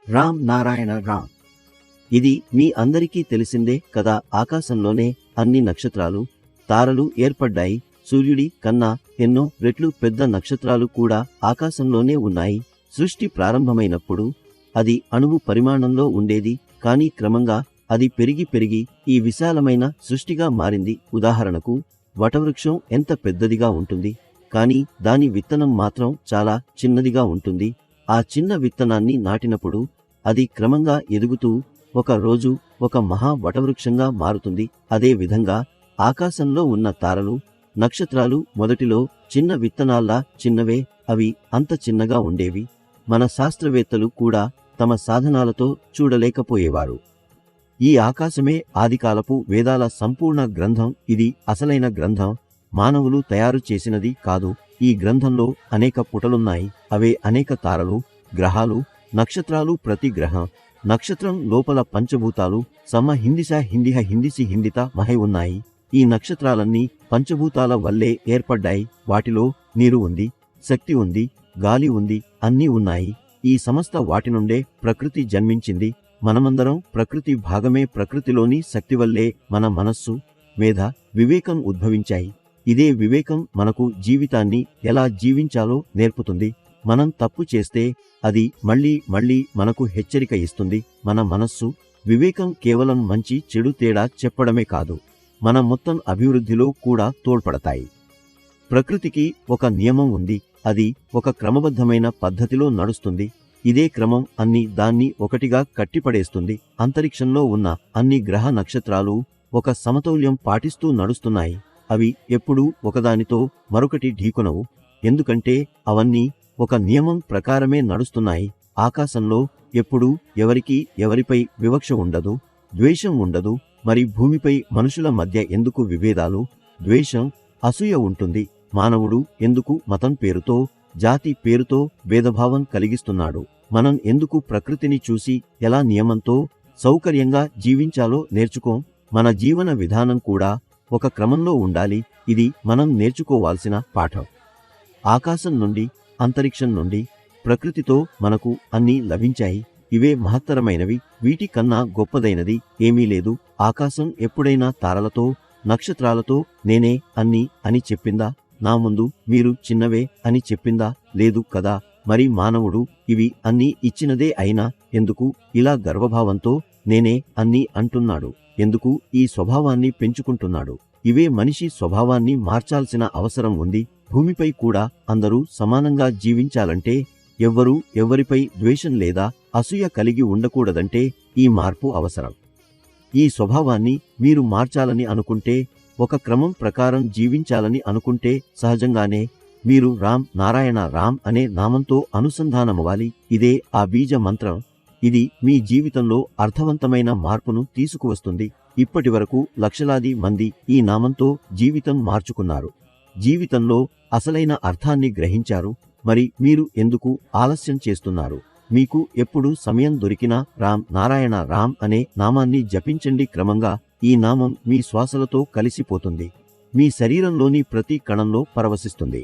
రామ్ నారాయణ రామ్. ఇది మీ అందరికీ తెలిసిందే కదా. ఆకాశంలోనే అన్ని నక్షత్రాలు, తారలు ఏర్పడ్డాయి. సూర్యుడి కన్నా ఎన్నో రెట్లు పెద్ద నక్షత్రాలు కూడా ఆకాశంలోనే ఉన్నాయి. సృష్టి ప్రారంభమైనప్పుడు అది అణువు పరిమాణంలో ఉండేది. కానీ క్రమంగా అది పెరిగి పెరిగి ఈ విశాలమైన సృష్టిగా మారింది. ఉదాహరణకు, వటవృక్షం ఎంత పెద్దదిగా ఉంటుంది, కానీ దాని విత్తనం మాత్రం చాలా చిన్నదిగా ఉంటుంది. ఆ చిన్న విత్తనాన్ని నాటినప్పుడు అది క్రమంగా ఎదుగుతూ ఒక రోజు ఒక మహా వటవృక్షంగా మారుతుంది. అదే విధంగా ఆకాశంలో ఉన్న తారలు, నక్షత్రాలు మొదటిలో చిన్న విత్తనాల్లా చిన్నవే. అవి అంత చిన్నగా ఉండేవి. మన శాస్త్రవేత్తలు కూడా తమ సాధనాలతో చూడలేకపోయేవారు. ఈ ఆకాశమే ఆదికాలపు వేదాల సంపూర్ణ గ్రంథం. ఇది అసలైన గ్రంథం, మానవులు తయారు చేసినది కాదు. ఈ గ్రంథంలో అనేక పుటలున్నాయి. అవే అనేక తారలు, గ్రహాలు, నక్షత్రాలు. ప్రతి గ్రహం, నక్షత్రం లోపల పంచభూతాలు సమ హిందిస హిందిహ హిందిసి హిందిత మహై ఉన్నాయి. ఈ నక్షత్రాలన్నీ పంచభూతాల వల్లే ఏర్పడ్డాయి. వాటిలో నీరు ఉంది, శక్తి ఉంది, గాలి ఉంది, అన్నీ ఉన్నాయి. ఈ సమస్త వాటి నుండే ప్రకృతి జన్మించింది. మనమందరం ప్రకృతి భాగమే. ప్రకృతిలోని శక్తి వల్లే మన మనస్సు, మేధ, వివేకం ఉద్భవించాయి. ఇదే వివేకం మనకు జీవితాన్ని ఎలా జీవించాలో నేర్పుతుంది. మనం తప్పు చేస్తే అది మళ్ళీ మళ్ళీ మనకు హెచ్చరిక ఇస్తుంది. మన మనస్సు, వివేకం కేవలం మంచి చెడు తేడా చెప్పడమే కాదు, మన మొత్తం అభివృద్ధిలో కూడా తోడ్పడతాయి. ప్రకృతికి ఒక నియమం ఉంది. అది ఒక క్రమబద్ధమైన పద్ధతిలో నడుస్తుంది. ఇదే క్రమం దాన్ని ఒకటిగా కట్టిపడేస్తుంది. అంతరిక్షంలో ఉన్న అన్ని గ్రహ నక్షత్రాలు ఒక సమతౌల్యం పాటిస్తూ నడుస్తున్నాయి. అవి ఎప్పుడూ ఒకదానితో మరొకటి ఢీకొనవు. ఎందుకంటే అవన్నీ ఒక నియమం ప్రకారమే నడుస్తున్నాయి. ఆకాశంలో ఎప్పుడూ ఎవరిపై వివక్ష ఉండదు, ద్వేషం ఉండదు. మరి భూమిపై మనుషుల మధ్య ఎందుకు విభేదాలు, ద్వేషం, అసూయ ఉంటుంది? మానవుడు ఎందుకు మతం పేరుతో, జాతి పేరుతో భేదభావం కలిగిస్తున్నాడు? మనం ఎందుకు ప్రకృతిని చూసి ఎలా నియమంతో సౌకర్యంగా జీవించాలో నేర్చుకోం? మన జీవన విధానం కూడా ఒక క్రమంలో ఉండాలి. ఇది మనం నేర్చుకోవాల్సిన పాఠం. ఆకాశం నుండి, అంతరిక్షం నుండి, ప్రకృతితో మనకు అన్నీ లభించాయి. ఇవే మహత్తరమైనవి. వీటి కన్నా గొప్పదైనది ఏమీ లేదు. ఆకాశం ఎప్పుడైనా తారలతో, నక్షత్రాలతో నేనే అన్నీ అని చెప్పిందా? నా ముందు మీరు చిన్నవే అని చెప్పిందా? లేదు కదా. మరి మానవుడు ఇవి అన్నీ ఇచ్చినదే అయినా ఎందుకు ఇలా గర్వభావంతో నేనే అన్నీ అంటున్నాడు? ఎందుకు ఈ స్వభావాన్ని పెంచుకుంటున్నాడు? ఇవే మనిషి స్వభావాన్ని మార్చాల్సిన అవసరం ఉంది. భూమిపై కూడా అందరూ సమానంగా జీవించాలంటే, ఎవ్వరూ ఎవ్వరిపై ద్వేషం లేదా అసూయ కలిగి ఉండకూడదంటే ఈ మార్పు అవసరం. ఈ స్వభావాన్ని మీరు మార్చాలని అనుకుంటే, ఒక క్రమం ప్రకారం జీవించాలని అనుకుంటే సహజంగానే మీరు రామ్ నారాయణ రామ్ అనే నామంతో అనుసంధానమవ్వాలి. ఇదే ఆ బీజ మంత్రం. ఇది మీ జీవితంలో అర్థవంతమైన మార్పును తీసుకువస్తుంది. ఇప్పటి వరకు లక్షలాది మంది ఈ నామంతో జీవితం మార్చుకున్నారు, జీవితంలో అసలైన అర్థాన్ని గ్రహించారు. మరి మీరు ఎందుకు ఆలస్యం చేస్తున్నారు? మీకు ఎప్పుడు సమయం దొరికినా రామ్ నారాయణ రామ్ అనే నామాన్ని జపించండి. క్రమంగా ఈ నామం మీ శ్వాసలతో కలిసిపోతుంది, మీ శరీరంలోని ప్రతి కణంలో పరవశిస్తుంది.